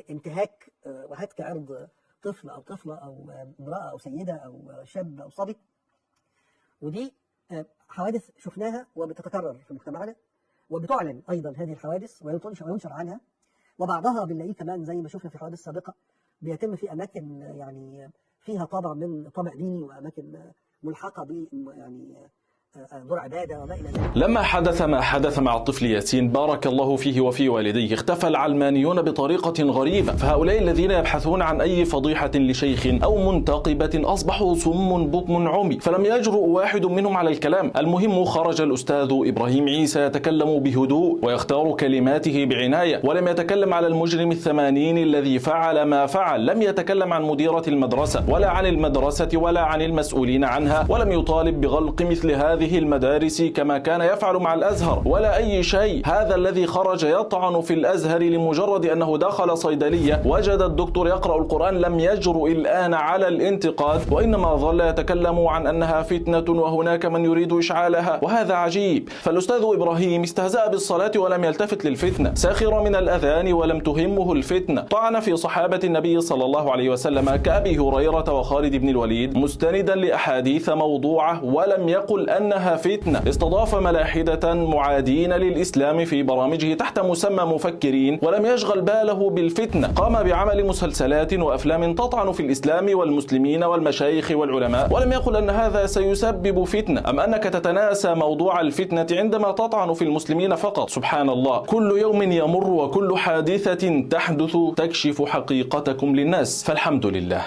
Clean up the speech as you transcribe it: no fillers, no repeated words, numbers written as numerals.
انتهاك وهتك عرض طفل أو طفلة أو امرأة أو سيدة أو شاب أو صبي. ودي حوادث شفناها وبتتكرر في مجتمعنا، وبتعلن أيضا هذه الحوادث وينشر عنها، وبعضها بنلاقيه كمان زي ما شفنا في حوادث سابقة بيتم في أماكن يعني فيها طابع من طابع ديني، وأماكن ملحقة ب يعني دور عبادة وما إلى ذلك. لما حدث ما حدث مع الطفل ياسين بارك الله فيه وفي والديه اختفى العلمانيون بطريقة غريبة، فهؤلاء الذين يبحثون عن أي فضيحة لشيخ أو منتقبة أصبحوا صم بكم عمي، فلم يجرؤ واحد منهم على الكلام. المهم خرج الأستاذ إبراهيم عيسى يتكلم بهدوء ويختار كلماته بعناية، ولم يتكلم على المجرم الثمانين الذي فعل ما فعل. لم يتكلم عن مديرة المدرسة ولا عن المدرسة ولا عن المسؤولين عنها، ولم يطالب بغلق مثل هذه المدارس كما كان يفعل مع الأزهر ولا أي شيء. هذا الذي خرج يطعن في الأزهر لمجرد أنه دخل صيدلية وجد الدكتور يقرأ القرآن لم يجرؤ الآن على الانتقاد، وإنما ظل يتكلم عن أنها فتنة وهناك من يريد إشعالها، وهذا عجيب. فالأستاذ إبراهيم استهزأ بالصلاة ولم يلتفت للفتنة، ساخر من الأذان ولم تهمه الفتنة، طعن في صحابة النبي صلى الله عليه وسلم كأبي هريرة وخالد بن الوليد مستندا لأحاديث موضوعة ولم يقل أنها فتنة، استضاف ملاحدة معادين للإسلام في برامجه تحت مسمى مفكرين ولم يشغل باله بالفتنة، قام بعمل مسلسلات وأفلام تطعن في الإسلام والمسلمين والمشايخ والعلماء ولم يقل أن هذا سيسبب فتنة. أم أنك تتناسى موضوع الفتنة عندما تطعن في المسلمين فقط؟ سبحان الله، كل يوم يمر وكل حادثة تحدث تكشف حقيقتكم للناس، فالحمد لله.